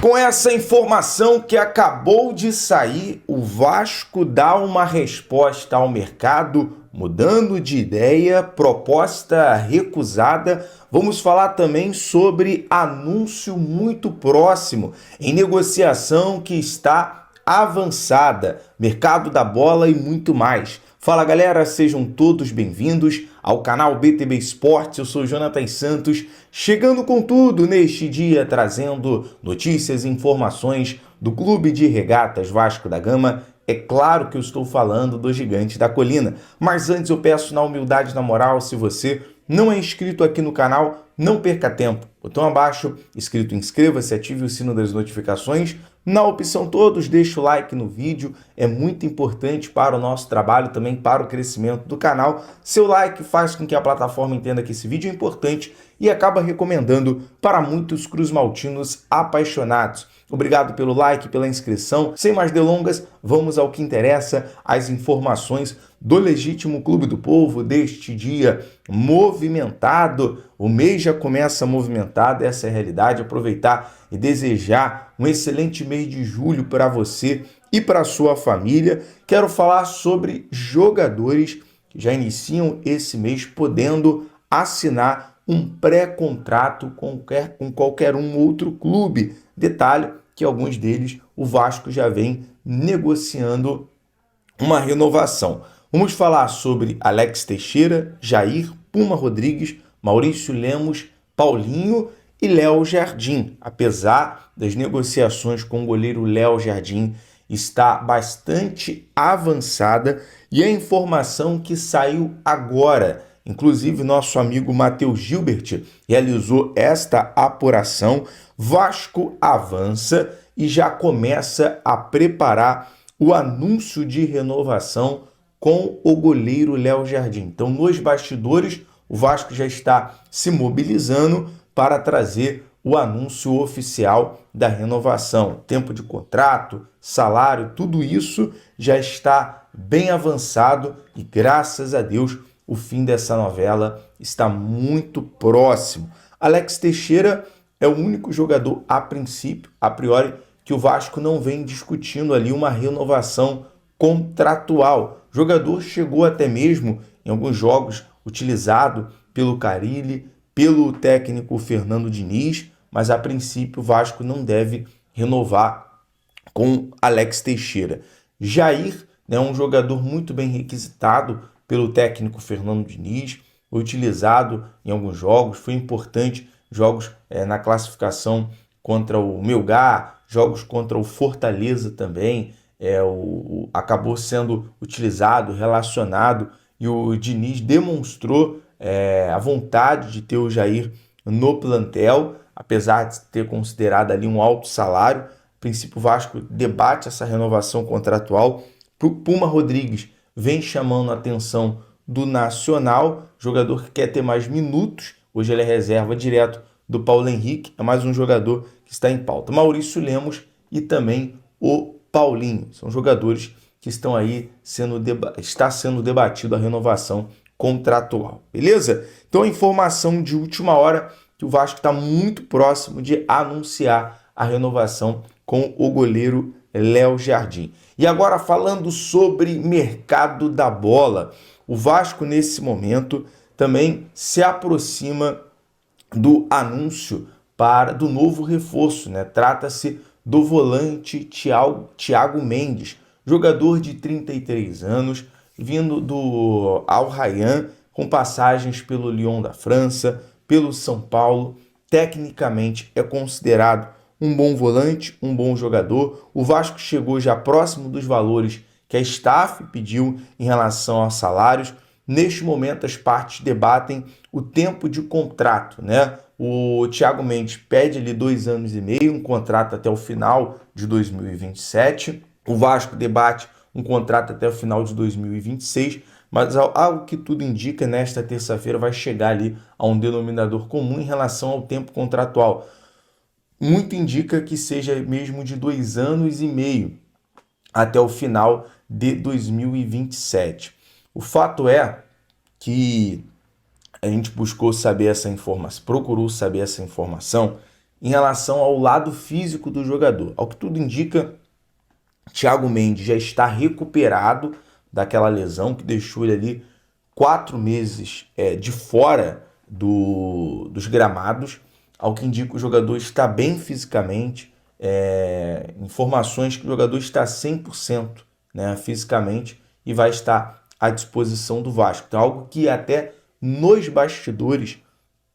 Com essa informação que acabou de sair, o Vasco dá uma resposta ao mercado, mudando de ideia, proposta recusada. Vamos falar também sobre anúncio muito próximo, em negociação que está avançada, mercado da bola e muito mais. Fala galera, sejam todos bem-vindos ao canal BTB Esportes. Eu sou Jonathan Santos, chegando com tudo neste dia, trazendo notícias e informações do Clube de Regatas Vasco da Gama. É claro que eu estou falando do Gigante da Colina, mas antes eu peço na humildade e na moral, se você não é inscrito aqui no canal, não perca tempo. Botão abaixo, escrito inscreva-se, ative o sino das notificações. Na opção todos, deixa o like no vídeo, é muito importante para o nosso trabalho, também para o crescimento do canal. Seu like faz com que a plataforma entenda que esse vídeo é importante e acaba recomendando para muitos cruzmaltinos apaixonados. Obrigado pelo like, pela inscrição. Sem mais delongas, vamos ao que interessa, as informações do legítimo Clube do Povo deste dia movimentado. O mês já começa movimentado, essa é a realidade. Aproveitar e desejar um excelente mês de julho para você e para a sua família. Quero falar sobre jogadores que já iniciam esse mês podendo assinar um pré-contrato com qualquer um outro clube. Detalhe que alguns deles o Vasco já vem negociando uma renovação. Vamos falar sobre Alex Teixeira, Jair, Puma Rodrigues, Maurício Lemos, Paulinho e Léo Jardim. Apesar das negociações com o goleiro Léo Jardim está bastante avançada e a informação que saiu agora, inclusive nosso amigo Matheus Gilbert realizou esta apuração. Vasco avança e já começa a preparar o anúncio de renovação com o goleiro Léo Jardim. Então, nos bastidores, o Vasco já está se mobilizando para trazer o anúncio oficial da renovação. Tempo de contrato, salário, tudo isso já está bem avançado e, graças a Deus, o fim dessa novela está muito próximo. Alex Teixeira é o único jogador, a princípio, a priori, que o Vasco não vem discutindo ali uma renovação contratual. O jogador chegou até mesmo, em alguns jogos, utilizado pelo Carille, pelo técnico Fernando Diniz, mas a princípio o Vasco não deve renovar com Alex Teixeira. Jair é um jogador muito bem requisitado pelo técnico Fernando Diniz, foi utilizado em alguns jogos, foi importante, jogos na classificação contra o Melgar, jogos contra o Fortaleza também, acabou sendo utilizado, relacionado, e o Diniz demonstrou a vontade de ter o Jair no plantel, apesar de ter considerado ali um alto salário. A princípio o Vasco debate essa renovação contratual. Puma Rodrigues vem chamando a atenção do Nacional, jogador que quer ter mais minutos, hoje ele é reserva direto do Paulo Henrique, é mais um jogador que está em pauta. Maurício Lemos e também o Paulinho, são jogadores que estão aí está sendo debatido a renovação contratual, beleza? Então a informação de última hora que o Vasco está muito próximo de anunciar a renovação com o goleiro Léo Jardim. E agora falando sobre mercado da bola, o Vasco nesse momento também se aproxima do anúncio do novo reforço, né? Trata-se do volante Thiago Mendes, jogador de 33 anos, vindo do Al Rayyan, com passagens pelo Lyon da França, pelo São Paulo. Tecnicamente é considerado um bom volante, um bom jogador. O Vasco chegou já próximo dos valores que a STAF pediu em relação aos salários. Neste momento as partes debatem o tempo de contrato, né? O Thiago Mendes pede ali 2 anos e meio, um contrato até o final de 2027. O Vasco debate um contrato até o final de 2026, mas algo que tudo indica, nesta terça-feira vai chegar ali a um denominador comum em relação ao tempo contratual. Muito indica que seja mesmo de 2 anos e meio até o final de 2027. O fato é que a gente buscou saber essa informação, procurou saber essa informação em relação ao lado físico do jogador. Ao que tudo indica, Thiago Mendes já está recuperado daquela lesão que deixou ele ali 4 meses de fora dos gramados. Ao que indica, o jogador está bem fisicamente. Informações que o jogador está 100%, né, fisicamente, e vai estar à disposição do Vasco. Então, algo que até nos bastidores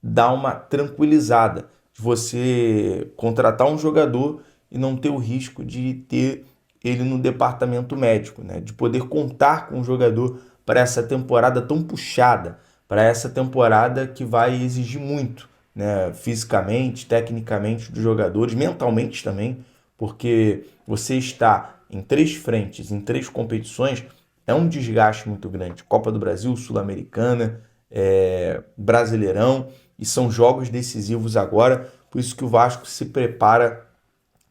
dá uma tranquilizada de você contratar um jogador e não ter o risco de ter ele no departamento médico, né? De poder contar com o jogador para essa temporada tão puxada, para essa temporada que vai exigir muito, né? Fisicamente, tecnicamente dos jogadores, mentalmente também, porque você está em 3 frentes, em 3 competições, é um desgaste muito grande. Copa do Brasil, Sul-Americana, Brasileirão, e são jogos decisivos agora, por isso que o Vasco se prepara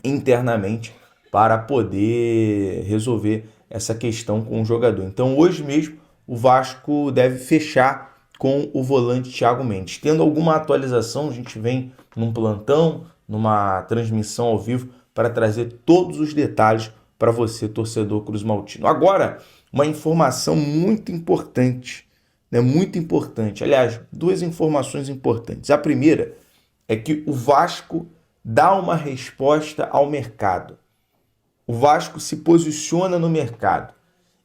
internamente para poder resolver essa questão com o jogador. Então hoje mesmo o Vasco deve fechar com o volante Thiago Mendes. Tendo alguma atualização, a gente vem num plantão, numa transmissão ao vivo, para trazer todos os detalhes para você, torcedor cruzmaltino. Agora, uma informação muito importante, né? Muito importante. Aliás, 2 informações importantes. A primeira é que o Vasco dá uma resposta ao mercado. O Vasco se posiciona no mercado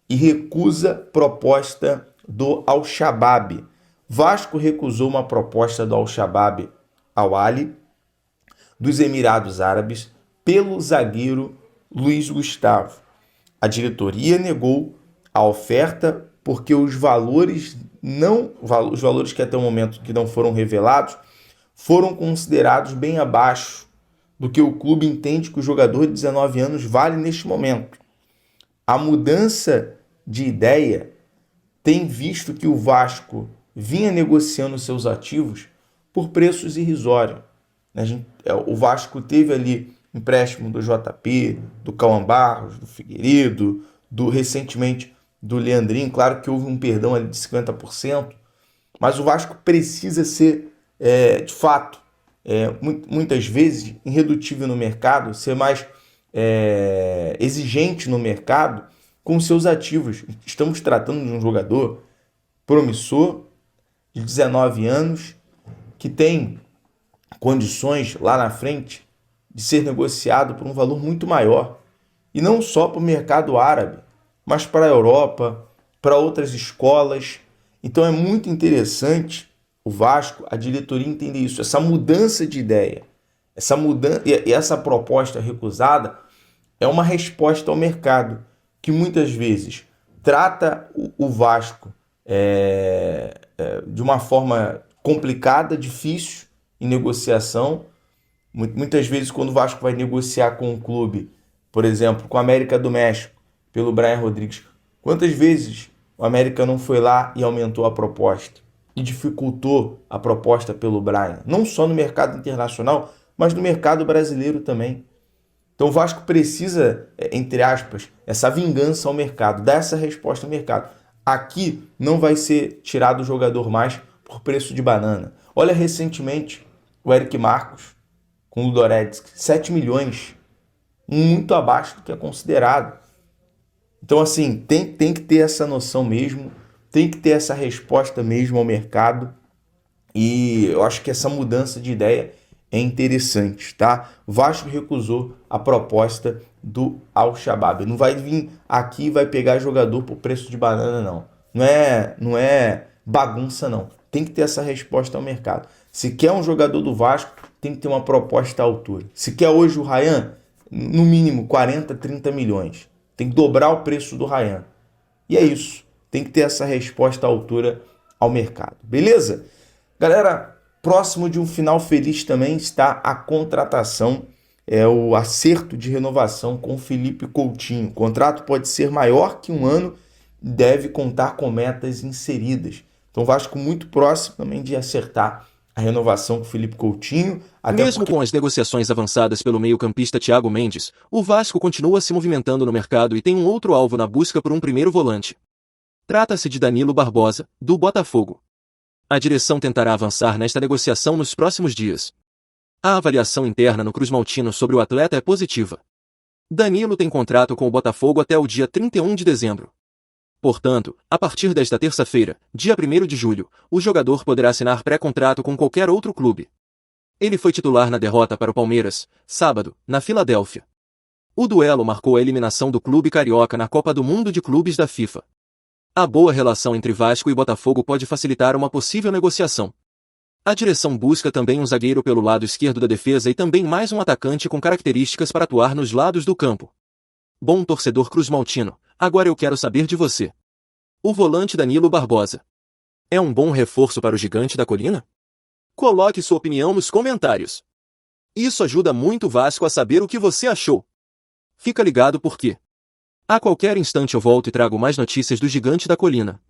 e recusa proposta do Al-Shabaab. Vasco recusou uma proposta do Al-Shabaab Al-Ahly dos Emirados Árabes pelo zagueiro Luiz Gustavo. A diretoria negou a oferta porque os valores que até o momento que não foram revelados foram considerados bem abaixo do que o clube entende que o jogador de 19 anos vale neste momento. A mudança de ideia tem visto que o Vasco vinha negociando seus ativos por preços irrisórios. O Vasco teve ali empréstimo do JP, do Cauã Barros, do Figueiredo, recentemente do Leandrinho. Claro que houve um perdão ali de 50%, mas o Vasco precisa ser, de fato, muitas vezes irredutível no mercado, ser mais exigente no mercado com seus ativos. Estamos tratando de um jogador promissor, de 19 anos, que tem condições lá na frente de ser negociado por um valor muito maior. E não só para o mercado árabe, mas para a Europa, para outras escolas. Então é muito interessante o Vasco, a diretoria entender isso, essa mudança de ideia, essa proposta recusada é uma resposta ao mercado, que muitas vezes trata o Vasco de uma forma complicada, difícil em negociação. Muitas vezes, quando o Vasco vai negociar com um clube, por exemplo, com a América do México, pelo Brian Rodrigues, quantas vezes o América não foi lá e aumentou a proposta e dificultou a proposta pelo Brian, não só no mercado internacional, mas no mercado brasileiro também. Então o Vasco precisa, entre aspas, essa vingança ao mercado, dar essa resposta ao mercado. Aqui não vai ser tirado o jogador mais por preço de banana. Olha recentemente o Eric Marcos com o Ludogorets, 7 milhões, muito abaixo do que é considerado. Então assim, tem que ter essa noção mesmo, tem que ter essa resposta mesmo ao mercado, e eu acho que essa mudança de ideia é interessante, tá? O Vasco recusou a proposta do Al-Shabaab. Não vai vir aqui e vai pegar jogador por preço de banana, não. Não é bagunça, não. Tem que ter essa resposta ao mercado. Se quer um jogador do Vasco, tem que ter uma proposta à altura. Se quer hoje o Ryan, no mínimo 40, 30 milhões. Tem que dobrar o preço do Ryan. E é isso. Tem que ter essa resposta à altura ao mercado. Beleza? Galera, próximo de um final feliz também está a contratação, o acerto de renovação com o Felipe Coutinho. O contrato pode ser maior que 1 ano e deve contar com metas inseridas. Então o Vasco muito próximo também de acertar a renovação com o Felipe Coutinho. Mesmo com as negociações avançadas pelo meio-campista Thiago Mendes, o Vasco continua se movimentando no mercado e tem um outro alvo na busca por um primeiro volante. Trata-se de Danilo Barbosa, do Botafogo. A direção tentará avançar nesta negociação nos próximos dias. A avaliação interna no Cruz Maltino sobre o atleta é positiva. Danilo tem contrato com o Botafogo até o dia 31 de dezembro. Portanto, a partir desta terça-feira, dia 1º de julho, o jogador poderá assinar pré-contrato com qualquer outro clube. Ele foi titular na derrota para o Palmeiras, sábado, na Filadélfia. O duelo marcou a eliminação do clube carioca na Copa do Mundo de Clubes da FIFA. A boa relação entre Vasco e Botafogo pode facilitar uma possível negociação. A direção busca também um zagueiro pelo lado esquerdo da defesa e também mais um atacante com características para atuar nos lados do campo. Bom torcedor cruzmaltino, agora eu quero saber de você. O volante Danilo Barbosa é um bom reforço para o Gigante da Colina? Coloque sua opinião nos comentários. Isso ajuda muito o Vasco a saber o que você achou. Fica ligado porque a qualquer instante eu volto e trago mais notícias do Gigante da Colina.